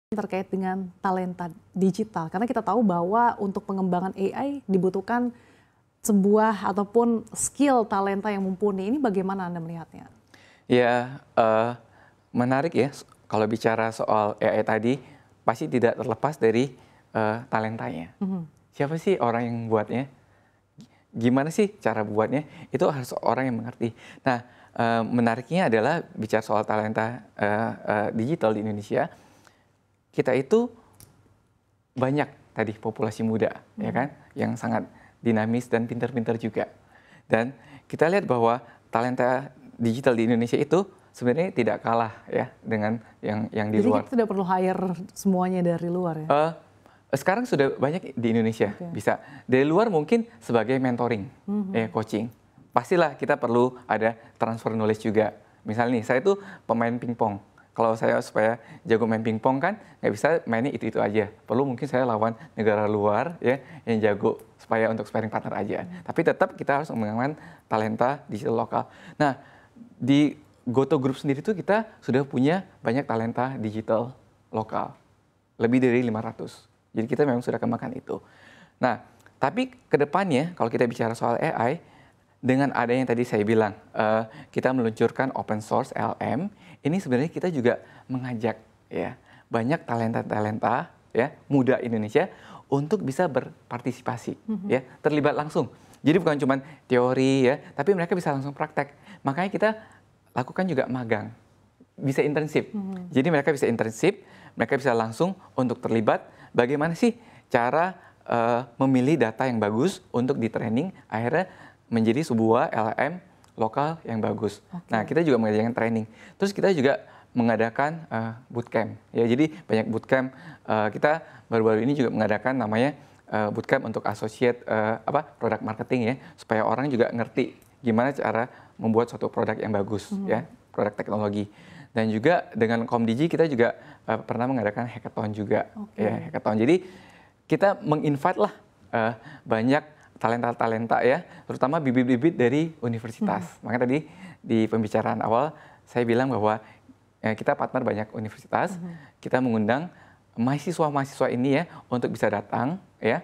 Terkait dengan talenta digital, karena kita tahu bahwa untuk pengembangan AI dibutuhkan sebuah ataupun skill talenta yang mumpuni. Ini bagaimana Anda melihatnya? Ya, menarik ya kalau bicara soal AI tadi, pasti tidak terlepas dari talentanya. Siapa sih orang yang buatnya? Gimana sih cara buatnya? Itu harus orang yang mengerti. Nah, menariknya adalah bicara soal talenta digital di Indonesia, kita itu banyak tadi populasi muda, ya kan, yang sangat dinamis dan pintar-pintar juga. Dan kita lihat bahwa talenta digital di Indonesia itu sebenarnya tidak kalah ya dengan yang di Jadi luar. kita tidak perlu hire semuanya dari luar ya? Sekarang sudah banyak di Indonesia bisa. Dari luar mungkin sebagai mentoring, coaching. Pastilah kita perlu ada transfer knowledge juga. Misalnya nih, saya tuh pemain pingpong. Kalau saya supaya jago main pingpong kan nggak bisa mainnya itu aja. Perlu mungkin saya lawan negara luar ya yang jago supaya untuk sparring partner aja. Tapi tetap kita harus mengembangkan talenta digital lokal. Nah, di Goto Group sendiri tuh kita sudah punya banyak talenta digital lokal. Lebih dari 500. Jadi kita memang sudah kembangkan itu. Nah, tapi kedepannya kalau kita bicara soal AI, dengan adanya tadi saya bilang, kita meluncurkan open source LM, ini sebenarnya kita juga mengajak ya banyak talenta-talenta ya muda Indonesia untuk bisa berpartisipasi, ya terlibat langsung. Jadi bukan cuma teori ya, tapi mereka bisa langsung praktek. Makanya kita lakukan juga magang, bisa internship. Jadi mereka bisa internship, mereka bisa langsung untuk terlibat. Bagaimana sih cara memilih data yang bagus untuk di training, akhirnya menjadi sebuah LLM lokal yang bagus. Nah, kita juga mengadakan training. Terus kita juga mengadakan bootcamp. Ya, jadi banyak bootcamp. Kita baru-baru ini juga mengadakan namanya bootcamp untuk associate product marketing ya, supaya orang juga ngerti gimana cara membuat suatu produk yang bagus ya, produk teknologi. Dan juga dengan Komdigi kita juga pernah mengadakan hackathon juga, ya hackathon. Jadi kita menginvite lah banyak talenta-talenta ya, terutama bibit-bibit dari universitas. Makanya tadi di pembicaraan awal saya bilang bahwa kita partner banyak universitas, kita mengundang mahasiswa-mahasiswa ini ya untuk bisa datang ya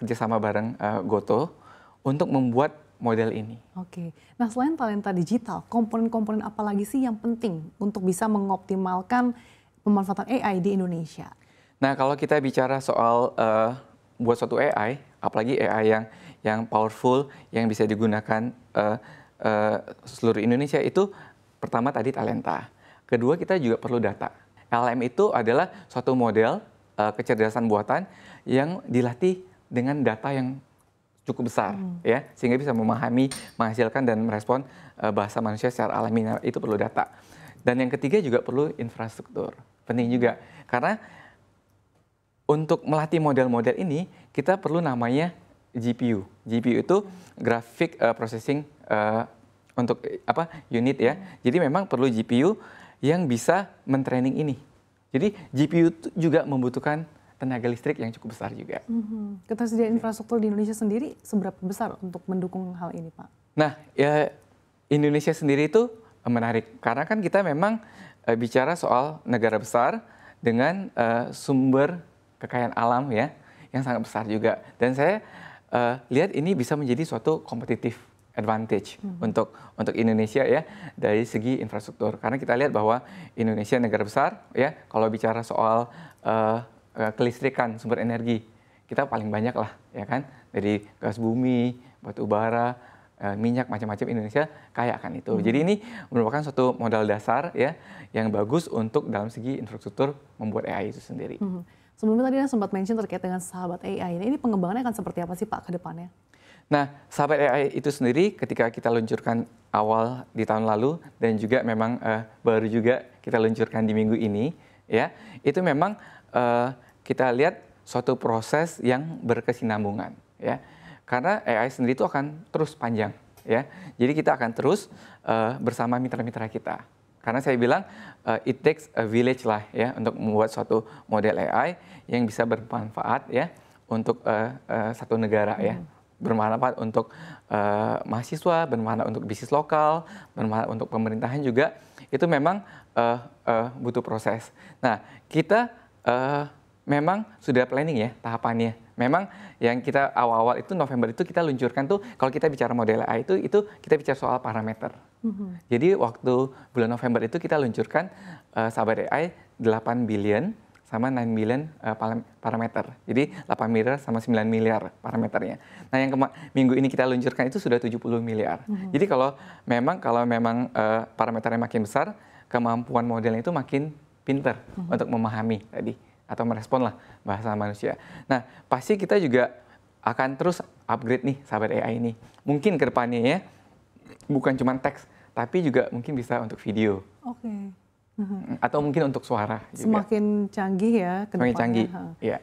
kerjasama bareng Goto untuk membuat model ini. Oke. Nah, selain talenta digital, komponen-komponen apa lagi sih yang penting untuk bisa mengoptimalkan pemanfaatan AI di Indonesia? Nah, kalau kita bicara soal buat suatu AI, apalagi AI yang powerful, yang bisa digunakan seluruh Indonesia itu pertama tadi talenta. Kedua kita juga perlu data. LLM itu adalah suatu model kecerdasan buatan yang dilatih dengan data yang cukup besar, ya, sehingga bisa memahami, menghasilkan dan merespon bahasa manusia secara alami. Nah, itu perlu data. Dan yang ketiga juga perlu infrastruktur. Penting juga karena untuk melatih model-model ini, kita perlu namanya GPU. GPU itu graphic processing untuk unit ya. Jadi memang perlu GPU yang bisa mentraining ini. Jadi GPU itu juga membutuhkan tenaga listrik yang cukup besar juga. Ketersediaan infrastruktur di Indonesia sendiri seberapa besar untuk mendukung hal ini, Pak? Nah, ya Indonesia sendiri itu menarik karena kan kita memang bicara soal negara besar dengan sumber kekayaan alam ya yang sangat besar juga, dan saya lihat ini bisa menjadi suatu competitive advantage untuk Indonesia ya dari segi infrastruktur, karena kita lihat bahwa Indonesia negara besar ya, kalau bicara soal kelistrikan sumber energi kita paling banyak lah ya kan, dari gas bumi, batu bara, minyak, macam-macam. Indonesia kaya akan itu. Jadi ini merupakan suatu modal dasar ya yang bagus untuk dalam segi infrastruktur membuat AI itu sendiri. Sebelumnya tadi Anda sempat mention terkait dengan sahabat AI. Ini pengembangannya akan seperti apa sih Pak ke depannya? Nah, sahabat AI itu sendiri ketika kita luncurkan awal di tahun lalu dan juga memang baru juga kita luncurkan di minggu ini, ya, itu memang kita lihat suatu proses yang berkesinambungan, ya. Karena AI sendiri itu akan terus panjang, ya. Jadi kita akan terus bersama mitra-mitra kita. Karena saya bilang it takes a village lah ya untuk membuat suatu model AI yang bisa bermanfaat ya untuk satu negara ya, bermanfaat untuk mahasiswa, bermanfaat untuk bisnis lokal, bermanfaat untuk pemerintahan juga. Itu memang butuh proses. Nah, kita memang sudah planning ya tahapannya. Memang yang kita awal-awal itu November itu kita luncurkan tuh kalau kita bicara model AI itu kita bicara soal parameter. Jadi waktu bulan November itu kita luncurkan Sahabat AI 8 billion sama 9 billion parameter. Jadi 8 miliar sama 9 miliar parameternya. Nah, yang minggu ini kita luncurkan itu sudah 70 miliar. Jadi kalau memang parameternya makin besar, kemampuan modelnya itu makin pinter untuk memahami tadi atau merespon lah bahasa manusia. Nah, pasti kita juga akan terus upgrade nih Sahabat AI ini. Mungkin ke depannya ya, bukan cuma teks, tapi juga mungkin bisa untuk video. Oke. Atau mungkin untuk suara juga. Semakin canggih ya ke depannya. Semakin canggih, ya.